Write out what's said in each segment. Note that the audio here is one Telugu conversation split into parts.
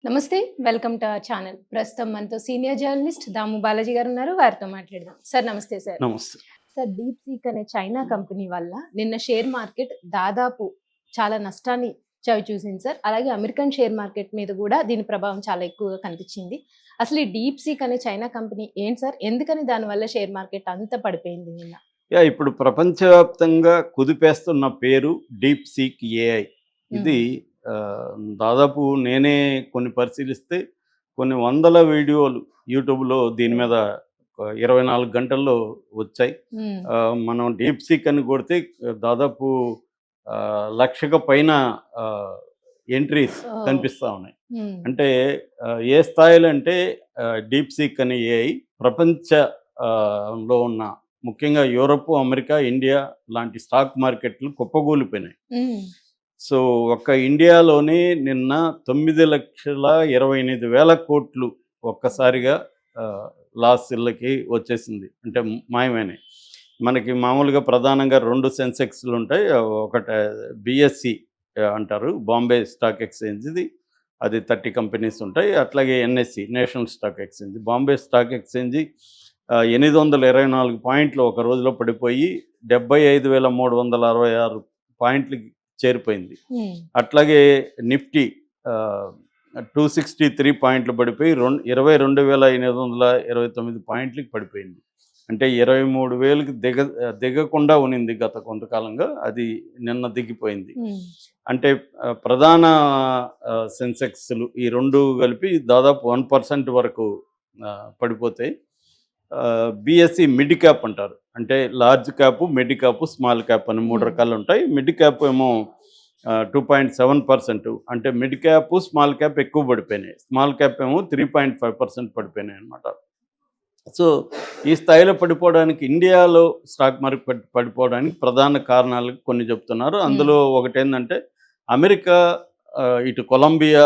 నమస్తే. Welcome to our channel. ప్రస్తుతం మనతో సీనియర్ జర్నలిస్ట్ దాము బాలాజీ గారు ఉన్నారు. వారితో మాట్లాడదాం. సార్ నమస్తే సార్. నమస్తే. సార్ డీప్ సీక్ అనే చైనా కంపెనీ వల్ల నిన్న షేర్ మార్కెట్ దాదాపు చాలా నష్టాన్ని చవిచూసింది సార్. అలాగే అమెరికన్ షేర్ మార్కెట్ మీద కూడా దీని ప్రభావం చాలా ఎక్కువగా కనిపించింది. అసలు ఈ డీప్ సీక్ అనే చైనా కంపెనీ ఏంటి సార్? ఎందుకని దానివల్ల షేర్ మార్కెట్ అంత పడిపోయింది నిన్న? ఇప్పుడు ప్రపంచవ్యాప్తంగా కుదిపేస్తున్న పేరు డీప్ సీక్ ఏఐ. ఇది దాదాపు నేనే కొన్ని పరిశీలిస్తే కొన్ని వందల వీడియోలు యూట్యూబ్లో దీని మీద 24 గంటల్లో వచ్చాయి. మనం డీప్ సీక్ అని కొడితే దాదాపు 1,00,000 పైన ఎంట్రీస్ కనిపిస్తూ ఉన్నాయి. అంటే ఏ స్థాయిలో అంటే డీప్ సీక్ అని ఏఐ ప్రపంచంలో ఉన్న ముఖ్యంగా యూరప్, అమెరికా, ఇండియా లాంటి స్టాక్ మార్కెట్లు కుప్పగూలిపోయినాయి. సో ఒక్క ఇండియాలోనే నిన్న 9,28,000 కోట్లు ఒక్కసారిగా లాస్లకి వచ్చేసింది, అంటే మాయమైనాయి. మనకి మామూలుగా ప్రధానంగా 2 సెన్సెక్స్లు ఉంటాయి. ఒకటి బిఎస్సి అంటారు, బాంబే స్టాక్ ఎక్స్చేంజ్ది, అది 30 కంపెనీస్ ఉంటాయి. అట్లాగే NSE, national stock exchange. Bombay stock exchange 824 పాయింట్లు ఒక రోజులో పడిపోయి 75,366 పాయింట్లకి చేరిపోయింది. అట్లాగే నిఫ్టీ 263 పాయింట్లు పడిపోయి 22,829 పాయింట్లకి పడిపోయింది. అంటే 23,000కి దిగకుండా ఉనింది గత కొంతకాలంగా, అది నిన్న దిగిపోయింది. అంటే ప్రధాన సెన్సెక్స్లు ఈ రెండు కలిపి దాదాపు 1% వరకు పడిపోతాయి. బిఎస్సి మిడ్ క్యాప్ అంటారు, అంటే large cap, mid cap, small cap అని 3 రకాలు ఉంటాయి. మిడ్ క్యాప్ ఏమో 2.7%, అంటే మిడ్ క్యాప్, స్మాల్ క్యాప్ ఎక్కువ పడిపోయినాయి. స్మాల్ క్యాప్ ఏమో 3.5% పడిపోయినాయి అన్నమాట. సో ఈ స్థాయిలో పడిపోవడానికి, ఇండియాలో స్టాక్ మార్కెట్ పడిపోవడానికి ప్రధాన కారణాలు కొన్ని చెప్తున్నారు. అందులో ఒకటి ఏంటంటే అమెరికా ఇటు కొలంబియా,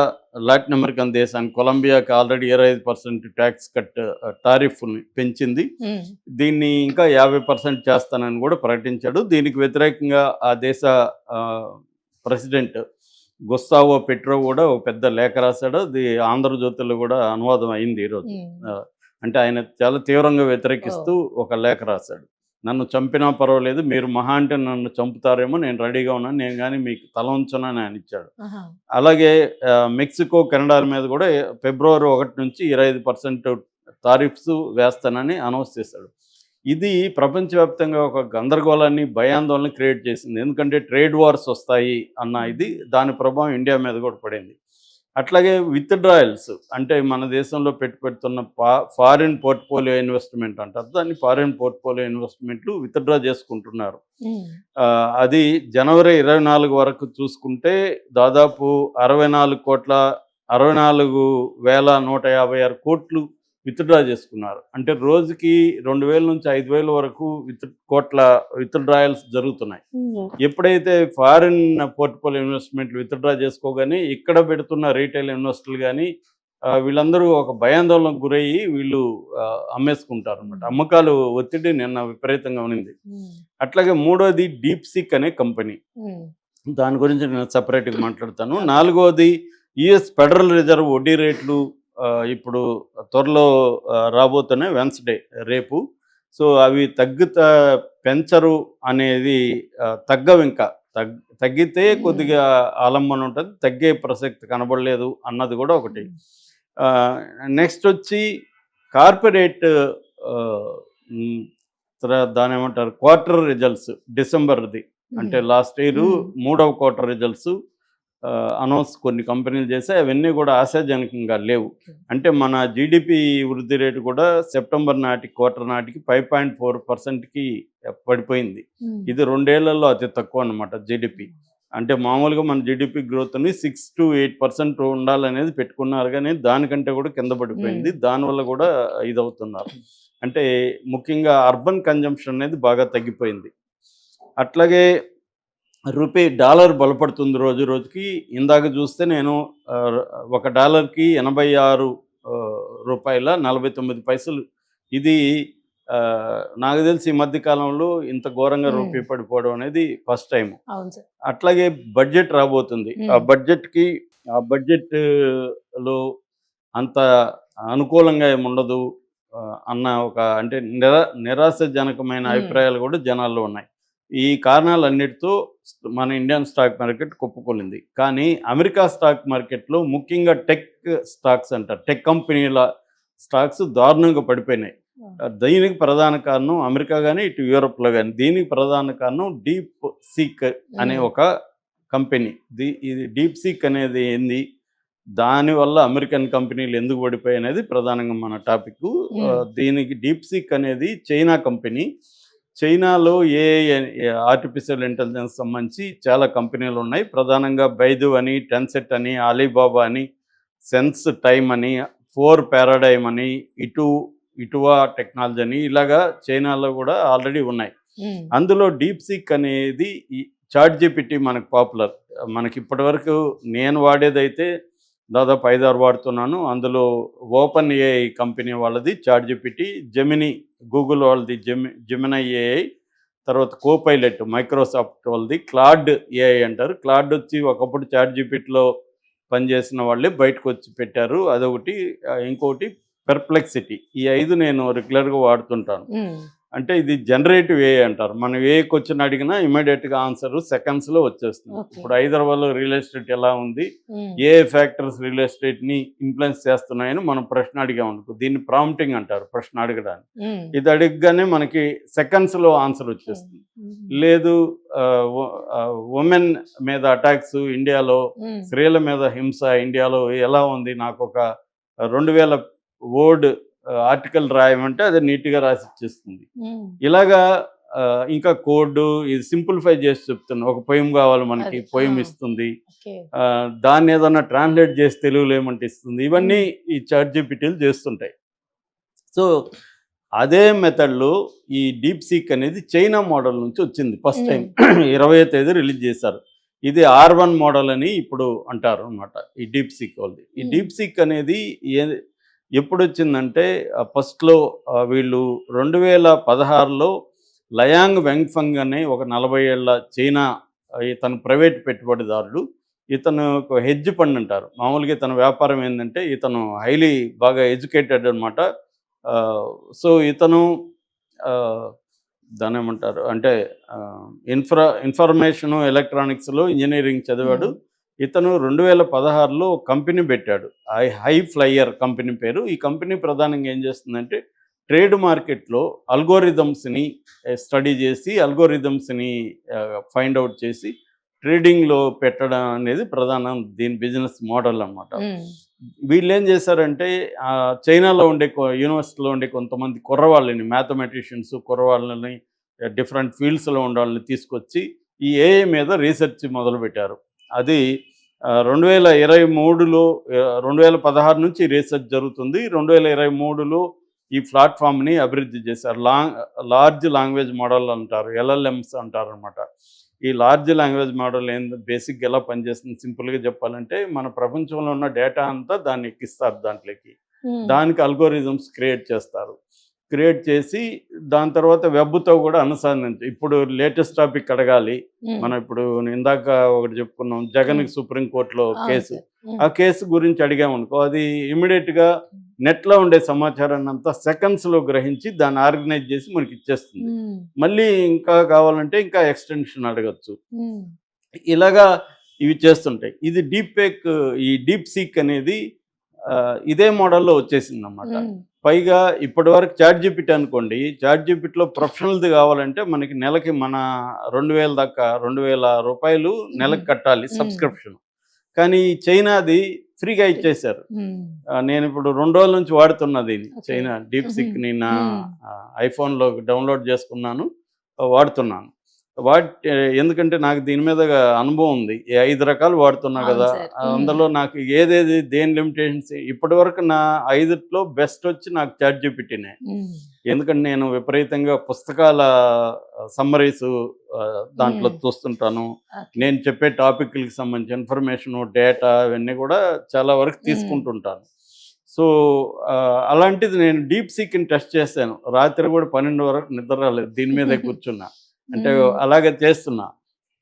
లాటిన్ అమెరికన్ దేశానికి కొలంబియాకి ఆల్రెడీ 25% ట్యాక్స్ కట్ టారిఫ్ని పెంచింది. దీన్ని ఇంకా 50% చేస్తానని కూడా ప్రకటించాడు. దీనికి వ్యతిరేకంగా ఆ దేశ ప్రెసిడెంట్ గుస్తావో పెట్రో కూడా ఒక పెద్ద లేఖ రాశాడు. అది ఆంధ్రజ్యోతిలో కూడా అనువాదం అయింది ఈరోజు. అంటే ఆయన చాలా తీవ్రంగా వ్యతిరేకిస్తూ ఒక లేఖ రాశాడు. నన్ను చంపినా పర్వాలేదు, మీరు మహా అంటే నన్ను చంపుతారేమో, నేను రెడీగా ఉన్నాను, నేను కానీ మీకు తల ఉంచనని ఆయన ఇచ్చాడు. అలాగే మెక్సికో, కెనడా మీద కూడా ఫిబ్రవరి 1 నుంచి 25% టారిఫ్స్ వేస్తానని అనౌన్స్ చేశాడు. ఇది ప్రపంచవ్యాప్తంగా ఒక గందరగోళాన్ని, భయాందోళన క్రియేట్ చేసింది. ఎందుకంటే ట్రేడ్ వార్స్ వస్తాయి అన్న ఇది, దాని ప్రభావం ఇండియా మీద కూడా పడింది. అట్లాగే విత్డ్రాయల్స్, అంటే మన దేశంలో పెడుతున్న ఫారిన్ పోర్ట్ఫోలియో ఇన్వెస్ట్మెంట్ అంటారు, దాన్ని ఫారిన్ పోర్ట్ఫోలియో ఇన్వెస్ట్మెంట్లు విత్డ్రా చేసుకుంటున్నారు. అది జనవరి 24 వరకు చూసుకుంటే దాదాపు 64,64,156 కోట్లు విత్డ్రా చేసుకున్నారు. అంటే రోజుకి 2,000 నుంచి 5,000 వరకు కోట్ల విత్డ్రాయల్స్ జరుగుతున్నాయి. ఎప్పుడైతే ఫారిన్ పోర్ట్ఫోలియో ఇన్వెస్ట్మెంట్లు విత్డ్రా చేసుకోగానే ఇక్కడ పెడుతున్న రీటైల్ ఇన్వెస్టర్లు కానీ వీళ్ళందరూ ఒక భయాందోళనకు గురయ్యి వీళ్ళు అమ్మేసుకుంటారు అన్నమాట. అమ్మకాలు ఒత్తిడి నిన్న విపరీతంగా ఉన్నింది. అట్లాగే మూడోది డీప్ సీక్ అనే కంపెనీ, దాని గురించి నేను సపరేట్గా మాట్లాడతాను. నాలుగోది యుఎస్ ఫెడరల్ రిజర్వ్ వడ్డీ రేట్లు ఇప్పుడు త్వరలో రాబోతున్నాయి, వెన్స్డే రేపు. సో అవి పెంచరు అనేది, తగ్గవు, ఇంకా తగ్గితే కొద్దిగా ఆలంబన ఉంటుంది, తగ్గే ప్రసక్తి కనబడలేదు అన్నది కూడా ఒకటి. నెక్స్ట్ వచ్చి కార్పొరేట్ దాని ఏమంటారు, క్వార్టర్ రిజల్ట్స్ డిసెంబర్ది, అంటే లాస్ట్ ఇయర్ 3వ క్వార్టర్ రిజల్ట్స్ అనౌన్స్ కొన్ని కంపెనీలు చేస్తే అవన్నీ కూడా ఆశాజనకంగా లేవు. అంటే మన జీడిపి వృద్ధి రేటు కూడా సెప్టెంబర్ క్వార్టర్ నాటికి 5.4%కి పడిపోయింది. ఇది 2 ఏళ్లలో అతి తక్కువ అన్నమాట జీడిపి. అంటే మామూలుగా మన జీడిపి గ్రోత్ని 6 to 8% ఉండాలనేది పెట్టుకున్నారు, కానీ దానికంటే కూడా కింద పడిపోయింది. దానివల్ల కూడా ఇదవుతున్నారు. అంటే ముఖ్యంగా అర్బన్ కన్జంప్షన్ అనేది బాగా తగ్గిపోయింది. అట్లాగే డాలర్ బలపడుతుంది రోజు రోజుకి. ఇందాక చూస్తే నేను $1కి 86 రూపాయల 49 పైసలు. ఇది నాకు తెలిసి ఈ మధ్య కాలంలో ఇంత ఘోరంగా రూపీ పడిపోవడం అనేది ఫస్ట్ టైం. అట్లాగే బడ్జెట్ రాబోతుంది. ఆ బడ్జెట్కి ఆ బడ్జెట్లో అంత అనుకూలంగా ఏముండదు అన్న ఒక అంటే నిరాశజనకమైన అభిప్రాయాలు కూడా జనాల్లో ఉన్నాయి. ఈ కారణాలన్నిటితో మన ఇండియన్ స్టాక్ మార్కెట్ కుప్పకూలింది. కానీ అమెరికా స్టాక్ మార్కెట్‌లో ముఖ్యంగా టెక్ స్టాక్స్ అంటారు. టెక్ కంపెనీల స్టాక్స్ దారుణంగా పడిపోయినాయి. దీనికి ప్రధాన కారణం అమెరికా గాని, ఇటు యూరోప్‌లో గాని. దీనికి ప్రధాన కారణం డీప్ సీక్ అనే ఒక కంపెనీ. ఇది డీప్ సీక్ అనేది ఏంది? దానివల్ల అమెరికన్ కంపెనీలు ఎందుకు పడిపోయాయి అనేది ప్రధానంగా మన టాపిక్. దీనికి డీప్ సీక్ అనేది చైనా కంపెనీ. చైనాలో ఆర్టిఫిషియల్ ఇంటెలిజెన్స్ సంబంధించి చాలా కంపెనీలు ఉన్నాయి. ప్రధానంగా బైదు అని, టెన్సెట్ అని, అలీబాబా అని, సెన్స్ టైమ్ అని, 4 పారాడైమ్ అని, ఇటువా టెక్నాలజీ అని ఇలాగా చైనాలో కూడా ఆల్రెడీ ఉన్నాయి. అందులో డీప్ సీక్ అనేది ఈ చాట్ జీపీటీ మనకు పాపులర్. మనకి ఇప్పటివరకు నేను వాడేదైతే దాదాపు 5-6 వాడుతున్నాను. అందులో ఓపెన్ ఏఐ కంపెనీ వాళ్ళది చాట్ జీపీటీ, జెమినీ గూగుల్ వాళ్ళది జెమినై ఏఐ, తర్వాత కోపైలట్ మైక్రోసాఫ్ట్ వాళ్ళది, క్లాడ్ ఏఐ అంటారు. క్లాడ్ వచ్చి ఒకప్పుడు చాట్ జీపీటీలో పనిచేసిన వాళ్ళే బయటకు వచ్చి పెట్టారు. అదొకటి. ఇంకొకటి పెర్ప్లెక్సిటీ. ఈ 5 నేను రెగ్యులర్గా వాడుతుంటాను. అంటే ఇది జనరేటివ్ ఏఐ అంటారు. మనం ఏ క్వశ్చన్ అడిగినా ఇమీడియట్గా ఆన్సర్ సెకండ్స్లో వచ్చేస్తుంది. ఇప్పుడు హైదరాబాద్లో రియల్ ఎస్టేట్ ఎలా ఉంది, ఏ ఫ్యాక్టర్స్ రియల్ ఎస్టేట్ని ఇన్ఫ్లుయెన్స్ చేస్తున్నాయని మనం ప్రశ్న అడిగామనుకో, దీన్ని ప్రాంప్టింగ్ అంటారు ప్రశ్న అడగడానికి. ఇది అడగగానే మనకి సెకండ్స్లో ఆన్సర్ వచ్చేస్తుంది. లేదు ఉమెన్ మీద అటాక్స్ ఇండియాలో, స్త్రీల మీద హింస ఇండియాలో ఎలా ఉంది, నాకు ఒక 2000 వర్డ్ ఆర్టికల్ రాయమంటే అది నీట్గా రాసి ఇచ్చేస్తుంది. ఇలాగా ఇంకా కోడ్ ఇది సింప్లిఫై చేసి చెప్తున్నా. ఒక పొయం కావాలి మనకి, పొయం ఇస్తుంది. దాన్ని ఏదన్నా ట్రాన్స్లేట్ చేసి తెలుగులో ఏమంటే ఇస్తుంది. ఇవన్నీ ఈ చాట్ జీపీటీలు చేస్తుంటాయి. సో అదే మెథడ్లో ఈ డీప్ సీక్ అనేది చైనా మోడల్ నుంచి వచ్చింది. ఫస్ట్ టైం 20వ తేదీ రిలీజ్ చేశారు. ఇది R1 మోడల్ అని ఇప్పుడు అంటారు అనమాట ఈ డీప్ సీక్ వాళ్ళది. ఈ డీప్ సీక్ అనేది ఎప్పుడు వచ్చిందంటే ఫస్ట్లో వీళ్ళు 2016లో లయాంగ్ వెంగ్ఫంగ్ అనే ఒక 40 ఏళ్ల చైనా ఇతను ప్రైవేట్ పెట్టుబడిదారుడు. ఇతను ఒక హెడ్జ్ ఫండ్ అంటారు. మామూలుగా ఇతను వ్యాపారం ఏంటంటే ఇతను హైలీ బాగా ఎడ్యుకేటెడ్ అనమాట. సో ఇతను దాని ఏమంటారు అంటే ఇన్ఫర్మేషను ఎలక్ట్రానిక్స్లో ఇంజనీరింగ్ చదివాడు. ఇతను 2016లో కంపెనీ పెట్టాడు. హై ఫ్లైయర్ కంపెనీ పేరు. ఈ కంపెనీ ప్రధానంగా ఏం చేస్తుందంటే ట్రేడ్ మార్కెట్లో అల్గోరిథమ్స్ని స్టడీ చేసి, అల్గోరిథమ్స్ని ఫైండ్ అవుట్ చేసి ట్రేడింగ్లో పెట్టడం అనేది ప్రధానం దీని బిజినెస్ మోడల్ అనమాట. వీళ్ళు ఏం చేశారంటే చైనాలో ఉండే యూనివర్సిటీలో ఉండే కొంతమంది కుర్రవాళ్ళని, మ్యాథమెటిషియన్స్ కుర్రవాళ్ళని, డిఫరెంట్ ఫీల్డ్స్లో ఉండే వాళ్ళని తీసుకొచ్చి ఈ ఏఐ మీద రీసెర్చ్ మొదలుపెట్టారు. అది 2023లో 2016 నుంచి రీసెర్చ్ జరుగుతుంది. 2023లో ఈ ప్లాట్ఫామ్ని అభివృద్ధి చేశారు. లార్జ్ లాంగ్వేజ్ మోడల్ అంటారు, LLMs అంటారు అనమాట. ఈ లార్జ్ లాంగ్వేజ్ మోడల్ బేసిక్గా ఎలా పనిచేస్తుంది సింపుల్గా చెప్పాలంటే, మన ప్రపంచంలో ఉన్న డేటా అంతా దాన్ని ఎక్కిస్తారు దాంట్లోకి. దానికి అల్గోరిథమ్స్ క్రియేట్ చేస్తారు. క్రియేట్ చేసి దాని తర్వాత వెబ్తో కూడా అనుసంధానించి, ఇప్పుడు లేటెస్ట్ టాపిక్ అడగాలి మనం, ఇప్పుడు ఇందాక ఒకటి చెప్పుకున్నాం జగన్కి సుప్రీంకోర్టులో కేసు, ఆ కేసు గురించి అడిగామనుకో అది ఇమీడియట్గా నెట్లో ఉండే సమాచారాన్ని అంతా సెకండ్స్లో గ్రహించి దాన్ని ఆర్గనైజ్ చేసి మనకి ఇచ్చేస్తుంది. మళ్ళీ ఇంకా కావాలంటే ఇంకా ఎక్స్టెన్షన్ అడగచ్చు. ఇలాగా ఇవి చేస్తుంటాయి. ఇది ఈ డీప్ సీక్ అనేది ఇదే మోడల్లో వచ్చేసింది అన్నమాట. పైగా ఇప్పటి వరకు చాట్ జీపీటీ అనుకోండి, చాట్ జీపీటీలో ప్రొఫెషనల్ది కావాలంటే మనకి నెలకి మన 2000 దాకా 2000 రూపాయలు నెలకు కట్టాలి సబ్స్క్రిప్షన్. కానీ చైనాది ఫ్రీగా ఇచ్చేశారు. నేను ఇప్పుడు 2 రోజుల నుంచి వాడుతున్నా దీన్ని, చైనా డీప్ సీక్ని నా ఐఫోన్లో డౌన్లోడ్ చేసుకున్నాను, వాడుతున్నాను. ఎందుకంటే నాకు దీని మీద అనుభవం ఉంది. 5 రకాలు వాడుతున్నా కదా, అందులో నాకు ఏదేది దేని లిమిటేషన్స్ ఇప్పటి వరకు నా 5లో బెస్ట్ వచ్చి నాకు చాట్ జీపీటీనే. ఎందుకంటే నేను విపరీతంగా పుస్తకాల సమ్మరీస్ దాంట్లో చూస్తుంటాను. నేను చెప్పే టాపిక్లకి సంబంధించి ఇన్ఫర్మేషన్, డేటా ఇవన్నీ కూడా చాలా వరకు తీసుకుంటుంటాను. సో అలాంటిది నేను డీప్ సీక్ని టెస్ట్ చేశాను. రాత్రి కూడా 12 వరకు నిద్ర రాలేదు, దీని మీదే కూర్చున్నా. అంటే అలాగే చేస్తున్నా.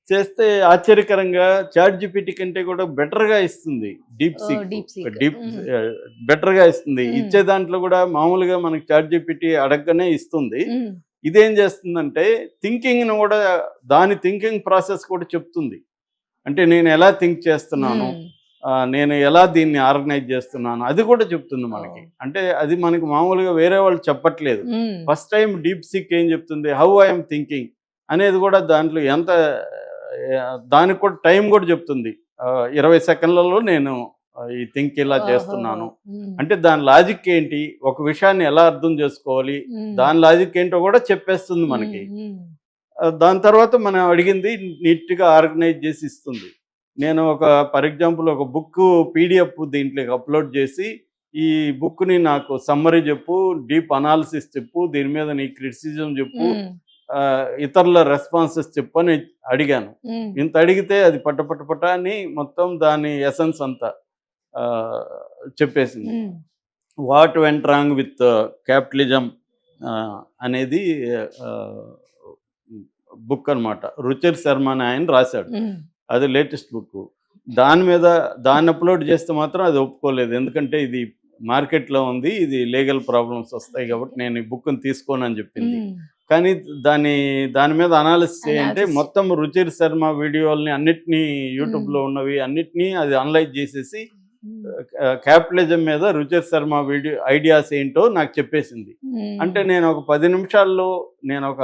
చేస్తే ఆశ్చర్యకరంగా చాట్ జీపీటీ కంటే కూడా బెటర్గా ఇస్తుంది DeepSeek. డీప్ బెటర్గా ఇస్తుంది. మ్మ్. ఇచ్చే దాంట్లో కూడా మామూలుగా మనకి చాట్ జీపీటీ అడగగానే ఇస్తుంది. మ్మ్. ఇదేం చేస్తుందంటే థింకింగ్ను కూడా దాని థింకింగ్ ప్రాసెస్ కూడా చెప్తుంది. అంటే నేను ఎలా థింక్ చేస్తున్నాను, మ్మ్. నేను ఎలా దీన్ని ఆర్గనైజ్ చేస్తున్నాను అది కూడా చెప్తుంది మనకి. అంటే అది మనకి మామూలుగా వేరే వాళ్ళు చెప్పట్లేదు. మ్మ్. ఫస్ట్ టైం DeepSeek ఏం చెప్తుంది, హౌ ఐఎమ్ థింకింగ్ అనేది కూడా దాంట్లో ఎంత దానికి కూడా టైం కూడా చెప్తుంది. 20 సెకండ్లలో నేను ఈ థింక్ ఇలా చేస్తున్నాను. మ్మ్. అంటే దాని లాజిక్ ఏంటి, ఒక విషయాన్ని ఎలా అర్థం చేసుకోవాలి, మ్మ్. దాని లాజిక్ ఏంటో కూడా చెప్పేస్తుంది మనకి. మ్మ్. దాని తర్వాత మనం అడిగింది నీట్గా ఆర్గనైజ్ చేసి ఇస్తుంది. నేను ఫర్ ఎగ్జాంపుల్ ఒక బుక్ PDF దీంట్లోకి అప్లోడ్ చేసి, ఈ బుక్ని నాకు సమ్మరీ చెప్పు, డీప్ అనాలిసిస్ చెప్పు, దీని మీద నీ క్రిటిసిజం చెప్పు, మ్మ్. ఇతరుల రెస్పాన్సెస్ చెప్పు అని అడిగాను. మ్మ్. ఇంత అడిగితే అది పట్ట అని మొత్తం దాని ఎసెన్స్ అంతా ఆ, చెప్పేసింది. మ్మ్. What went wrong with capitalism అనేది బుక్ అన్నమాట. రుచిర్ శర్మ అని ఆయన రాశాడు. మ్మ్. అది లేటెస్ట్ బుక్. దాన్ని అప్లోడ్ చేస్తే మాత్రం అది ఒప్పుకోలేదు. ఎందుకంటే ఇది మార్కెట్లో ఉంది, ఇది లీగల్ ప్రాబ్లమ్స్ వస్తాయి కాబట్టి నేను ఈ బుక్ని తీసుకోను అని చెప్పింది. మ్మ్. కానీ దాని మీద అనాలిసిస్ చేయంటే Analysis. మొత్తం రుచిర్ శర్మ వీడియోల్ని అన్నిటినీ యూట్యూబ్లో ఉన్నవి అన్నిటినీ అది అనలైజ్ చేసేసి మ్మ్. క్యాపిటలిజం మీద రుచిర్ శర్మ వీడియో ఐడియాస్ ఏంటో నాకు చెప్పేసింది. మ్మ్. అంటే నేను ఒక 10 నిమిషాల్లో నేను ఒక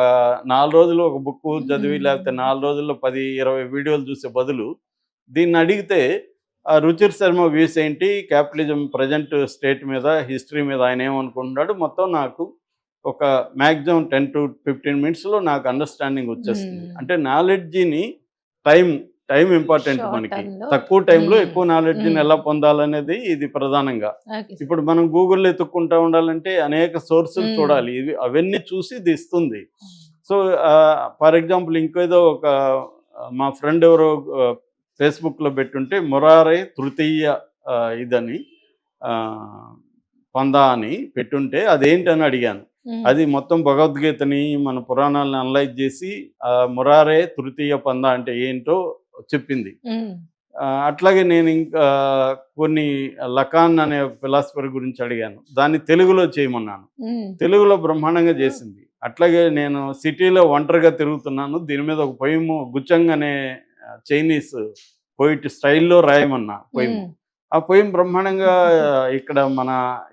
4 రోజులు ఒక బుక్ చదివి లేకపోతే 4 రోజుల్లో 10-20 వీడియోలు చూసే బదులు దీన్ని అడిగితే ఆ రుచిర్ శర్మ వ్యూస్ ఏంటి, క్యాపిటలిజం ప్రజెంట్ స్టేట్ మీద, హిస్టరీ మీద ఆయన ఏమనుకుంటున్నాడు, మొత్తం నాకు ఒక మ్యాక్సిమం 10 to 15 మినిట్స్లో నాకు అండర్స్టాండింగ్ వచ్చేస్తుంది. మ్మ్. అంటే నాలెడ్జిని టైం ఇంపార్టెంట్ Short మనకి. time లో. తక్కువ టైంలో మ్మ్. ఎక్కువ నాలెడ్జిని మ్మ్. ఎలా పొందాలనేది ఇది ప్రధానంగా. ఓకే. ఇప్పుడు మనం గూగుల్లో ఎత్తుక్కుంటూ ఉండాలంటే అనేక సోర్సులు మ్మ్. చూడాలి. అవన్నీ చూసి ఇది ఇస్తుంది. సో ఫర్ ఎగ్జాంపుల్ ఇంకేదో మా ఫ్రెండ్ ఎవరో ఫేస్బుక్లో పెట్టుంటే మురారే తృతీయ ఇదని పందా అని పెట్టుంటే అదేంటని అడిగాను. మ్మ్. అది మొత్తం భగవద్గీతని మన పురాణాలను అనలైజ్ చేసి మురారే తృతీయ పందా అంటే ఏంటో చెప్పింది. మ్మ్. అట్లాగే నేను ఇంకా కొన్ని లకాన్ అనే ఫిలాసఫర్ గురించి అడిగాను, దాన్ని తెలుగులో చేయమన్నాను. మ్మ్. తెలుగులో బ్రహ్మాండంగా చేసింది. అట్లాగే నేను సిటీలో ఒంటరిగా తిరుగుతున్నాను, దీని మీద ఒక పొయిము గుచ్చంగ్ అనే చైనీస్ పోయిట్ స్టైల్లో రాయమన్నా పొయిము. మ్మ్. ఆ పొయిమ్ బ్రహ్మాండంగా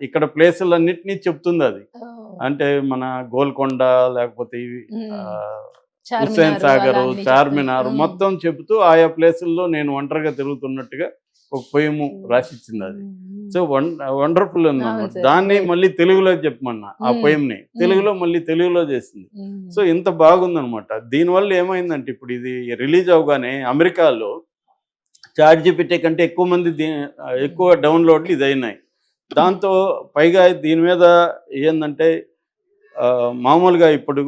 ఇక్కడ ప్లేసులన్నిటినీ చెప్తుంది అది. ఓ. అంటే మన గోల్కొండ లేకపోతే ఇవి మ్మ్. హుస్సేన్ చార్మినార్ సాగర్, అలా అన్ని చార్మినార్ చెప్తుంది. మొత్తం చెబుతూ ఆయా ప్లేసుల్లో నేను ఒంటరిగా తిరుగుతున్నట్టుగా ఒక పొయము రాసిచ్చింది అది. మ్మ్. సో వండర్ఫుల్ అవును అన్నమాట. సార్. దాన్ని మళ్ళీ తెలుగులో చెప్పమన్నా ఆ మ్మ్. పొయంని తెలుగులో మళ్ళీ తెలుగులో చేసింది. మ్మ్. సో ఇంత బాగుందనమాట. దీనివల్ల ఏమైందంటే ఇప్పుడు ఇది రిలీజ్ అవగానే అమెరికాలో చాట్ జీపీటీ కంటే ఎక్కువ మంది ఎక్కువ డౌన్లోడ్లు ఇది అయినాయి. దాంతో పైగా దీని మీద ఏంటంటే మామూలుగా ఇప్పుడు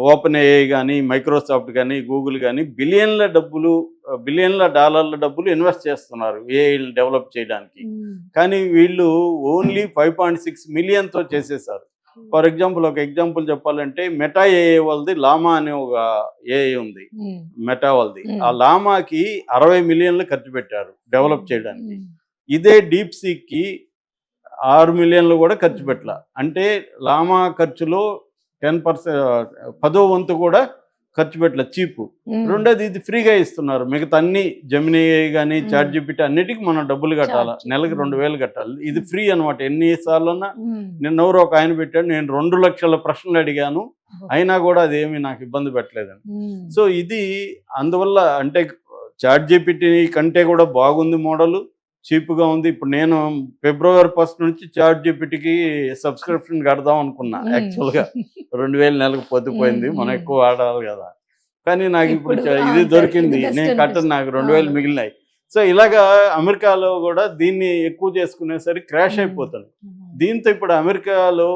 ఓపెన్ ఏఐ కానీ, మైక్రోసాఫ్ట్ కానీ, గూగుల్ కానీ బిలియన్ల డాలర్ల డబ్బులు ఇన్వెస్ట్ చేస్తున్నారు ఏఐని డెవలప్ చేయడానికి. మ్మ్. కానీ వీళ్ళు ఓన్లీ 5.6 మిలియన్తో చేసేసారు. ఫర్ ఎగ్జాంపుల్ చెప్పాలంటే మెటా ఏఐ వాళ్ళది లామా అనే ఒక ఏఐ ఉంది, మ్మ్. మెటా వాళ్ళది. మ్మ్. ఆ లామాకి 60 మిలియన్లు ఖర్చు పెట్టారు డెవలప్ చేయడానికి. మ్మ్. ఇదే DeepSeekకి 6 మిలియన్లు కూడా ఖర్చు పెట్టాల. అంటే లామా ఖర్చులో 10% 10వ వంతు కూడా ఖర్చు పెట్టలే, చీపు. మ్మ్. రెండోది ఇది ఫ్రీగా ఇస్తున్నారు. మిగతా అన్ని జెమినీ కానీ, చాట్ జీపీటీ అన్నిటికీ మనం డబ్బులు కట్టాలి. Charge. నెలకి 2000 కట్టాలి. ఇది ఫ్రీ అనమాట. ఎన్నిసార్లన్నా మ్మ్. నిన్నెవరో ఒక ఆయన పెట్టాడు, నేను 2 లక్షల ప్రశ్నలు అడిగాను, అయినా కూడా అదేమి నాకు ఇబ్బంది పెట్టలేదని. మ్మ్. సో ఇది అందువల్ల అంటే చాట్ జీపీటీ కంటే కూడా బాగుంది మోడల్, చీప్గా ఉంది. ఇప్పుడు నేను February 1 నుంచి చాట్ జీపీటీకి సబ్స్క్రిప్షన్ కడదాం అనుకున్నా. యాక్చువల్గా 2000 నెలకు పొద్దుపోయింది, మనం ఎక్కువ వాడాలి కదా. కానీ నాకు ఇప్పుడు ఇది దొరికింది, నేను కట్టను, నాకు 2000 మిగిలినాయి. సో ఇలాగా అమెరికాలో కూడా దీన్ని ఎక్కువ చేసుకునేసరికి క్రాష్ అయిపోతుంది. దీంతో ఇప్పుడు అమెరికాలో